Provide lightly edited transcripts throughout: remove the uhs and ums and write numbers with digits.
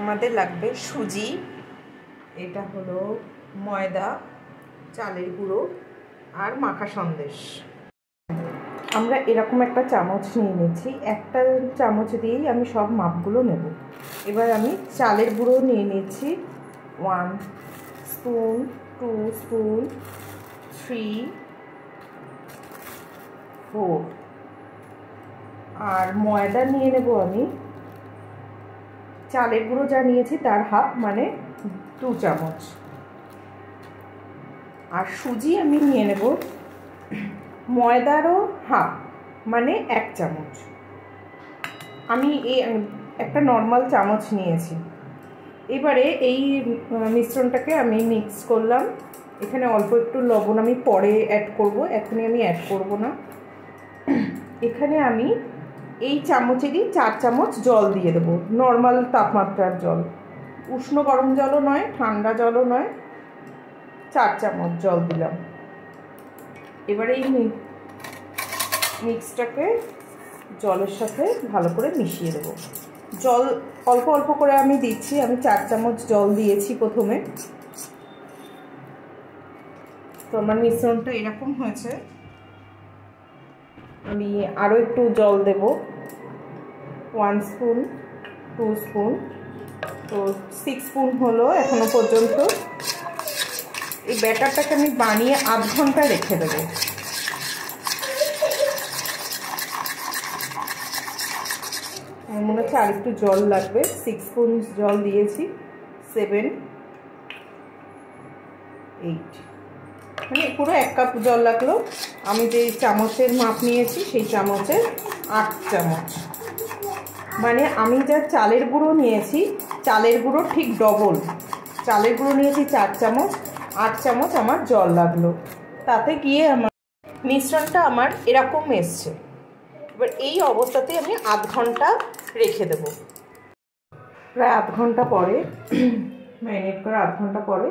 আমাদের লাগবে সুজি, এটা হলো ময়দা, চালের গুঁড়ো আর মাখা সন্দেশ। আমরা এরকম একটা চামচ নিয়ে নিচ্ছি, একটা চামচ দিয়েই আমি সব মাপগুলো নেব। এবার আমি চালের গুঁড়ো নিয়ে নিচ্ছি 1 স্পুন, 2 স্পুন, 3, 4। আর ময়দা নিয়ে নেব আমি, চালের গুঁড়ো যা নিয়েছি তার হাফ মানে 2 চামচ। আর সুজি আমি নিয়ে নেব ময়দারও হাফ মানে 1 চামচ। আমি এই একটা নর্মাল চামচ নিয়েছি। এবারে এই মিশ্রণটাকে আমি মিক্স করলাম। এখানে অল্প একটু লবণ আমি পরে অ্যাড করব, এখনই আমি অ্যাড করব না। এখানে আমি এই চামচেরই 4 চামচ জল দিয়ে দেবো, নর্মাল তাপমাত্রার জল, উষ্ণ গরম জলও নয়, ঠান্ডা জলও নয়, 4 চামচ জল দিলাম। এবারে এই মিক্সটাকে জলের সাথে ভালো করে মিশিয়ে দেবো। জল অল্প অল্প করে আমি দিচ্ছি, আমি 4 চামচ জল দিয়েছি প্রথমে। তো আমার মিশ্রণটা এরকম হয়েছে। আমি আরও একটু জল দেব, 1 স্পুন, 2 স্পুন, তো 6 স্পুন হলো এখনো পর্যন্ত। এই ব্যাটারটাকে আমি বানিয়ে আধ ঘন্টা রেখে দেবো। আমার মনে হচ্ছে আর একটু জল লাগবে, 6 স্পুন জল দিয়েছি, 7, 8, মানে পুরো 1 কাপ জল লাগলো। আমি যে চামচের মাপ নিয়েছি সেই চামচের 8 চামচ, মানে আমি যা চালের গুঁড়ো নিয়েছি চালের গুঁড়ো ঠিক ডবল। চালের গুঁড়ো নিয়েছি 4 চামচ, 8 চামচ আমার জল লাগলো। তাতে গিয়ে আমার মিশ্রণটা আমার এরকম এসছে। এবার এই অবস্থাতে আমি আধ ঘন্টা রেখে দেব। প্রায় আধ ঘন্টা পরে, ম্যারিনেট করে আধ ঘন্টা পরে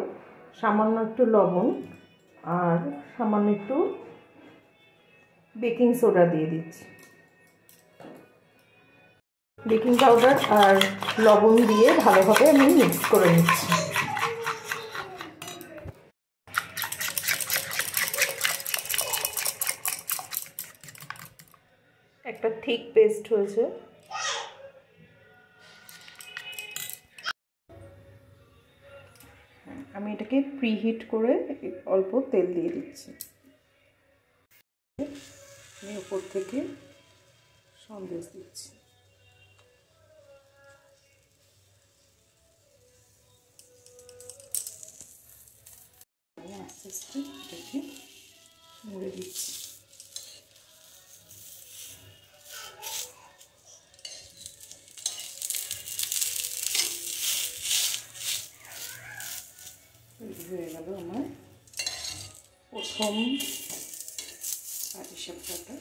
সামান্য একটু লবণ আর সামান্য একটু বেকিং সোডা দিয়ে দিচ্ছি। বেকিং পাউডার আর লবণ দিয়ে ভালোভাবে আমি মিক্স করে নিচ্ছি। একটা থিক পেস্ট হয়েছে। আমি এটাকে প্রিহিট করে অল্প তেল দিয়ে দিচ্ছি। আমি উপর থেকে সন্দেশ দিচ্ছি। আস্তে আস্তে এটাকে মুড়ে দিচ্ছি। হয়ে গেল আমার প্রথম পাটিসাপটাটা।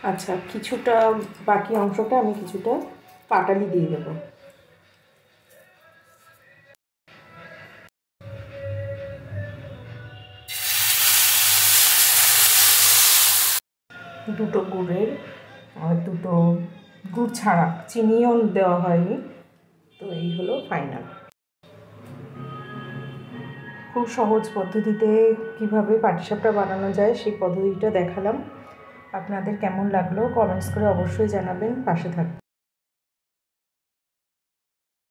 আচ্ছা, কিছুটা বাকি অংশটা আমি কিছুটা পাটালি দিয়ে দেবো। দুটো গুড়ের আর দুটো গুড় ছাড়া, চিনিও দেওয়া হয়নি। তো এই হলো ফাইনাল। খুব সহজ পদ্ধতিতে কিভাবে পাটিসাপটা বানানো যায় সেই পদ্ধতিটা দেখালাম। আপনাদের কেমন লাগলো কমেন্টস করে অবশ্যই জানাবেন, পাশে থাকবেন।